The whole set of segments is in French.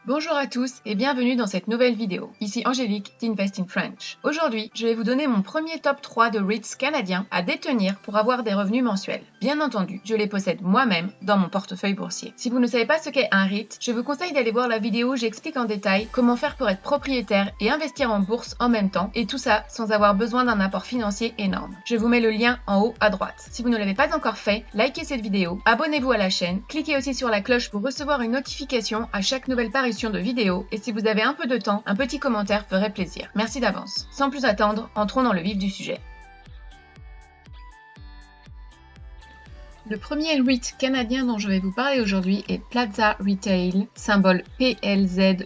Bonjour à tous et bienvenue dans cette nouvelle vidéo. Ici Angélique d'Invest in French. Aujourd'hui, je vais vous donner mon premier top 3 de REITs canadiens à détenir pour avoir des revenus mensuels. Bien entendu, je les possède moi-même dans mon portefeuille boursier. Si vous ne savez pas ce qu'est un REIT, je vous conseille d'aller voir la vidéo où j'explique en détail comment faire pour être propriétaire et investir en bourse en même temps, et tout ça sans avoir besoin d'un apport financier énorme. Je vous mets le lien en haut à droite. Si vous ne l'avez pas encore fait, likez cette vidéo, abonnez-vous à la chaîne, cliquez aussi sur la cloche pour recevoir une notification à chaque nouvelle parution de vidéos, et si vous avez un peu de temps, un petit commentaire ferait plaisir. Merci d'avance. Sans plus attendre, entrons dans le vif du sujet. Le premier REIT canadien dont je vais vous parler aujourd'hui est Plaza Retail, symbole plz.un.to.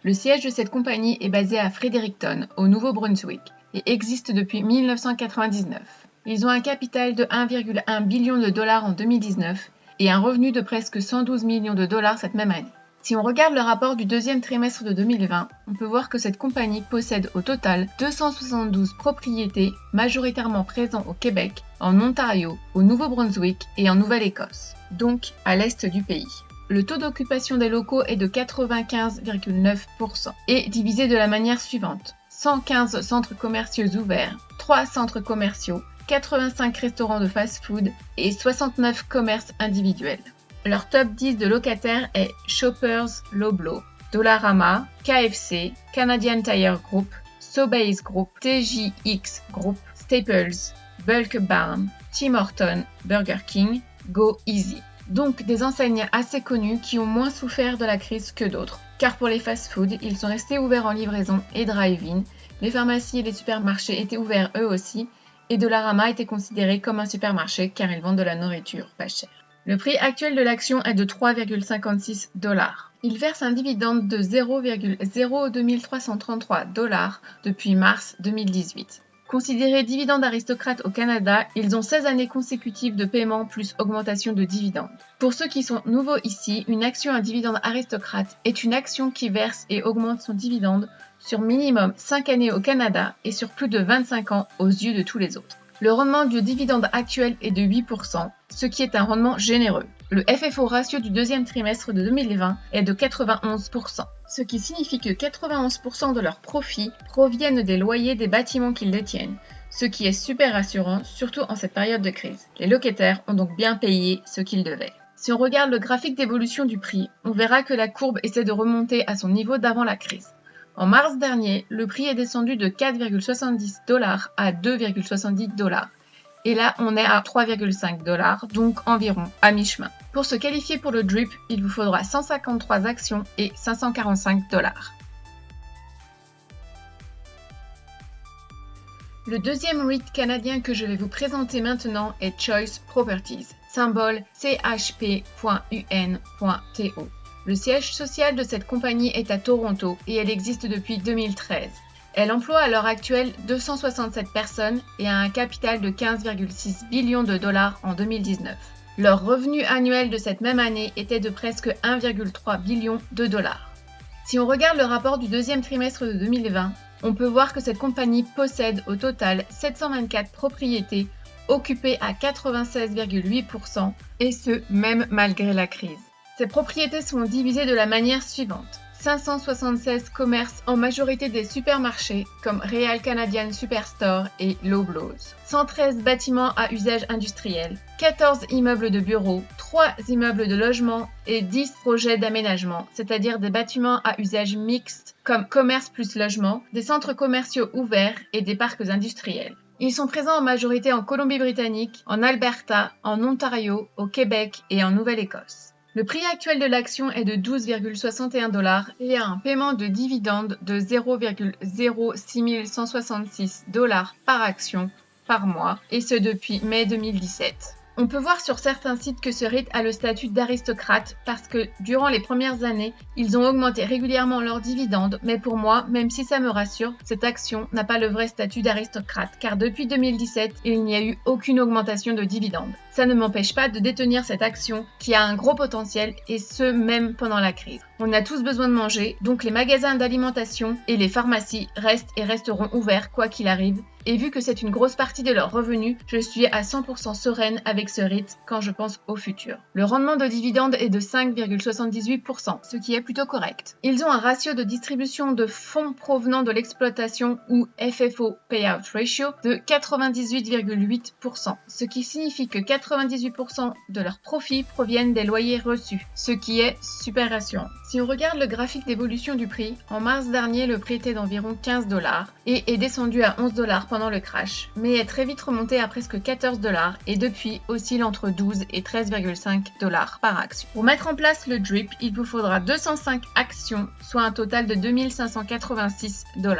Le siège de cette compagnie est basé à Fredericton, au Nouveau-Brunswick, et existe depuis 1999. Ils ont un capital de 1,1 billion de dollars en 2019 et un revenu de presque 112 millions de dollars cette même année. Si on regarde le rapport du deuxième trimestre de 2020, on peut voir que cette compagnie possède au total 272 propriétés majoritairement présentes au Québec, en Ontario, au Nouveau-Brunswick et en Nouvelle-Écosse, donc à l'est du pays. Le taux d'occupation des locaux est de 95,9% et divisé de la manière suivante: 115 centres commerciaux ouverts, 3 centres commerciaux, 85 restaurants de fast-food et 69 commerces individuels. Leur top 10 de locataires est Shoppers, Loblaw, Dollarama, KFC, Canadian Tire Group, Sobeys Group, TJX Group, Staples, Bulk Barn, Tim Hortons, Burger King, Go Easy. Donc des enseignes assez connues qui ont moins souffert de la crise que d'autres. Car pour les fast-foods, ils sont restés ouverts en livraison et drive-in, les pharmacies et les supermarchés étaient ouverts eux aussi, et Dollarama était considéré comme un supermarché car ils vendent de la nourriture pas chère. Le prix actuel de l'action est de 3,56 $. Il verse un dividende de 0,02333 $ depuis mars 2018. Considérés dividendes aristocrates au Canada, ils ont 16 années consécutives de paiement plus augmentation de dividendes. Pour ceux qui sont nouveaux ici, une action à dividende aristocrate est une action qui verse et augmente son dividende sur minimum 5 années au Canada et sur plus de 25 ans aux yeux de tous les autres. Le rendement du dividende actuel est de 8%, ce qui est un rendement généreux. Le FFO ratio du deuxième trimestre de 2020 est de 91%, ce qui signifie que 91% de leurs profits proviennent des loyers des bâtiments qu'ils détiennent, ce qui est super rassurant, surtout en cette période de crise. Les locataires ont donc bien payé ce qu'ils devaient. Si on regarde le graphique d'évolution du prix, on verra que la courbe essaie de remonter à son niveau d'avant la crise. En mars dernier, le prix est descendu de 4,70 $ à 2,70 $. Et là, on est à 3,5 $, donc environ à mi-chemin. Pour se qualifier pour le DRIP, il vous faudra 153 actions et 545 $. Le deuxième REIT canadien que je vais vous présenter maintenant est Choice Properties, symbole chp.un.to. Le siège social de cette compagnie est à Toronto et elle existe depuis 2013. Elle emploie à l'heure actuelle 267 personnes et a un capital de 15,6 billions de dollars en 2019. Leur revenu annuel de cette même année était de presque 1,3 billion de dollars. Si on regarde le rapport du deuxième trimestre de 2020, on peut voir que cette compagnie possède au total 724 propriétés occupées à 96,8% et ce, même malgré la crise. Ces propriétés sont divisées de la manière suivante: 576 commerces, en majorité des supermarchés comme Real Canadian Superstore et Loblaws, 113 bâtiments à usage industriel, 14 immeubles de bureaux, 3 immeubles de logement et 10 projets d'aménagement, c'est-à-dire des bâtiments à usage mixte comme commerce plus logement, des centres commerciaux ouverts et des parcs industriels. Ils sont présents en majorité en Colombie-Britannique, en Alberta, en Ontario, au Québec et en Nouvelle-Écosse. Le prix actuel de l'action est de 12,61 $ et a un paiement de dividende de 0,06166 $ par action par mois, et ce depuis mai 2017. On peut voir sur certains sites que ce REIT a le statut d'aristocrate parce que durant les premières années, ils ont augmenté régulièrement leurs dividendes, mais pour moi, même si ça me rassure, cette action n'a pas le vrai statut d'aristocrate car depuis 2017, il n'y a eu aucune augmentation de dividendes. Ça ne m'empêche pas de détenir cette action qui a un gros potentiel et ce même pendant la crise. On a tous besoin de manger, donc les magasins d'alimentation et les pharmacies restent et resteront ouverts quoi qu'il arrive. Et vu que c'est une grosse partie de leurs revenus, je suis à 100% sereine avec ce REIT quand je pense au futur. Le rendement de dividende est de 5,78%, ce qui est plutôt correct. Ils ont un ratio de distribution de fonds provenant de l'exploitation ou FFO Payout Ratio de 98,8%, ce qui signifie que 98% de leurs profits proviennent des loyers reçus, ce qui est super rassurant. Si on regarde le graphique d'évolution du prix, en mars dernier, le prix était d'environ 15 $ et est descendu à 11 $ pendant le crash, mais est très vite remonté à presque 14 $ et depuis oscille entre 12 et 13,5 $ par action. Pour mettre en place le DRIP, il vous faudra 205 actions, soit un total de 2586 $.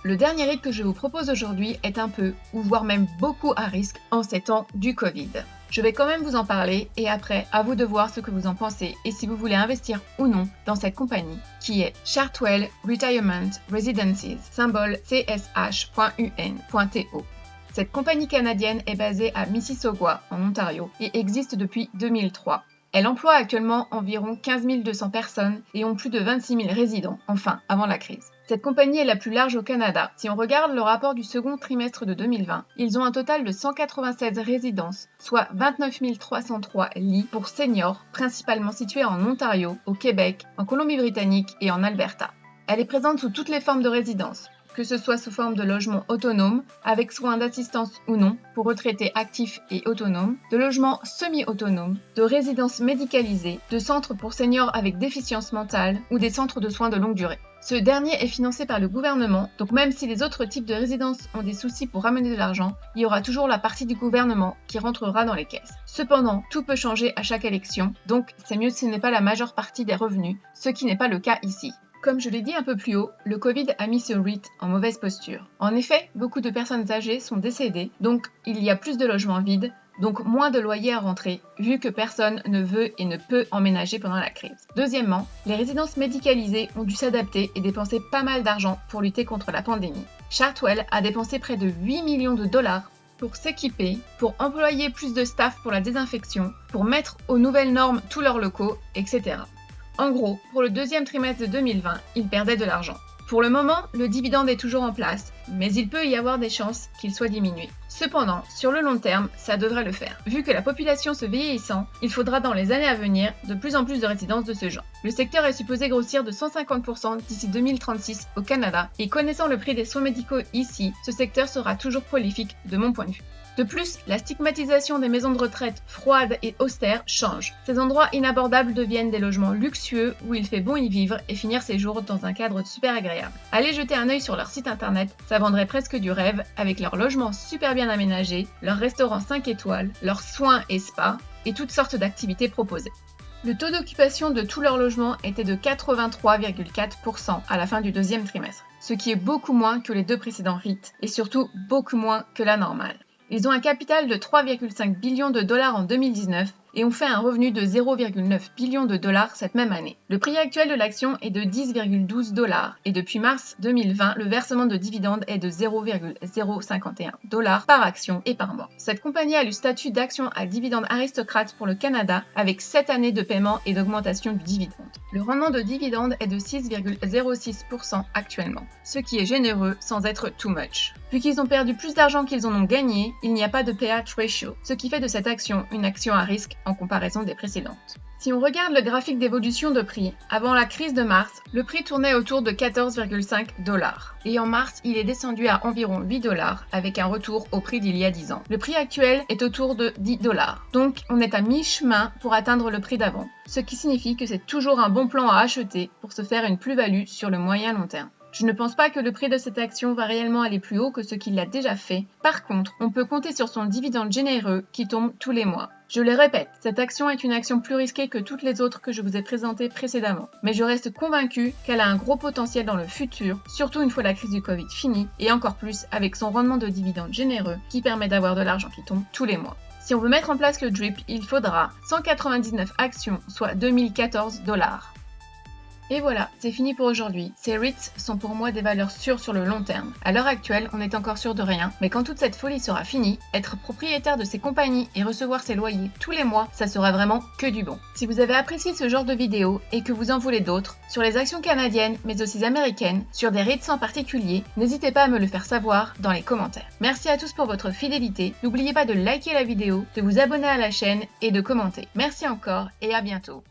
Le dernier REIT que je vous propose aujourd'hui est un peu, ou voire même beaucoup à risque en ces temps du Covid. Je vais quand même vous en parler et après, à vous de voir ce que vous en pensez et si vous voulez investir ou non dans cette compagnie qui est Chartwell Retirement Residences, symbole CSH.UN.TO. Cette compagnie canadienne est basée à Mississauga, en Ontario, et existe depuis 2003. Elle emploie actuellement environ 15 200 personnes et ont plus de 26 000 résidents, enfin, avant la crise. Cette compagnie est la plus large au Canada. Si on regarde le rapport du second trimestre de 2020, ils ont un total de 196 résidences, soit 29 303 lits pour seniors, principalement situés en Ontario, au Québec, en Colombie-Britannique et en Alberta. Elle est présente sous toutes les formes de résidences, que ce soit sous forme de logement autonome, avec soins d'assistance ou non, pour retraités actifs et autonomes, de logements semi-autonomes, de résidences médicalisées, de centres pour seniors avec déficience mentale ou des centres de soins de longue durée. Ce dernier est financé par le gouvernement, donc même si les autres types de résidences ont des soucis pour ramener de l'argent, il y aura toujours la partie du gouvernement qui rentrera dans les caisses. Cependant, tout peut changer à chaque élection, donc c'est mieux si ce n'est pas la majeure partie des revenus, ce qui n'est pas le cas ici. Comme je l'ai dit un peu plus haut, le Covid a mis ce REIT en mauvaise posture. En effet, beaucoup de personnes âgées sont décédées, donc il y a plus de logements vides, donc moins de loyers à rentrer, vu que personne ne veut et ne peut emménager pendant la crise. Deuxièmement, les résidences médicalisées ont dû s'adapter et dépenser pas mal d'argent pour lutter contre la pandémie. Chartwell a dépensé près de 8 millions de dollars pour s'équiper, pour employer plus de staff pour la désinfection, pour mettre aux nouvelles normes tous leurs locaux, etc. En gros, pour le deuxième trimestre de 2020, ils perdaient de l'argent. Pour le moment, le dividende est toujours en place, mais il peut y avoir des chances qu'il soit diminué. Cependant, sur le long terme, ça devrait le faire. Vu que la population se vieillissant, il faudra dans les années à venir de plus en plus de résidences de ce genre. Le secteur est supposé grossir de 150% d'ici 2036 au Canada, et connaissant le prix des soins médicaux ici, ce secteur sera toujours prolifique de mon point de vue. De plus, la stigmatisation des maisons de retraite froides et austères change. Ces endroits inabordables deviennent des logements luxueux où il fait bon y vivre et finir ses jours dans un cadre super agréable. Allez jeter un œil sur leur site internet, ça vendrait presque du rêve avec leurs logements super bien aménagés, leurs restaurants 5 étoiles, leurs soins et spas et toutes sortes d'activités proposées. Le taux d'occupation de tous leurs logements était de 83,4% à la fin du deuxième trimestre, ce qui est beaucoup moins que les deux précédents REIT et surtout beaucoup moins que la normale. Ils ont un capital de 3,5 billions de dollars en 2019 et ont fait un revenu de 0,9 billions de dollars cette même année. Le prix actuel de l'action est de 10,12 $ et depuis mars 2020, le versement de dividendes est de 0,051 $ par action et par mois. Cette compagnie a le statut d'action à dividende aristocrate pour le Canada avec 7 années de paiement et d'augmentation du dividende. Le rendement de dividende est de 6,06% actuellement, ce qui est généreux sans être too much. Vu qu'ils ont perdu plus d'argent qu'ils en ont gagné, il n'y a pas de payout ratio, ce qui fait de cette action une action à risque en comparaison des précédentes. Si on regarde le graphique d'évolution de prix, avant la crise de mars, le prix tournait autour de 14,5 $. Et en mars, il est descendu à environ 8 $ avec un retour au prix d'il y a 10 ans. Le prix actuel est autour de 10 $. Donc, on est à mi-chemin pour atteindre le prix d'avant, ce qui signifie que c'est toujours un bon plan à acheter pour se faire une plus-value sur le moyen long terme. Je ne pense pas que le prix de cette action va réellement aller plus haut que ce qu'il a déjà fait. Par contre, on peut compter sur son dividende généreux qui tombe tous les mois. Je le répète, cette action est une action plus risquée que toutes les autres que je vous ai présentées précédemment. Mais je reste convaincue qu'elle a un gros potentiel dans le futur, surtout une fois la crise du Covid finie, et encore plus avec son rendement de dividende généreux qui permet d'avoir de l'argent qui tombe tous les mois. Si on veut mettre en place le DRIP, il faudra 199 actions, soit 2014 $. Et voilà, c'est fini pour aujourd'hui. Ces REITs sont pour moi des valeurs sûres sur le long terme. À l'heure actuelle, on n'est encore sûr de rien, mais quand toute cette folie sera finie, être propriétaire de ces compagnies et recevoir ses loyers tous les mois, ça sera vraiment que du bon. Si vous avez apprécié ce genre de vidéo et que vous en voulez d'autres, sur les actions canadiennes, mais aussi américaines, sur des REITs en particulier, n'hésitez pas à me le faire savoir dans les commentaires. Merci à tous pour votre fidélité. N'oubliez pas de liker la vidéo, de vous abonner à la chaîne et de commenter. Merci encore et à bientôt.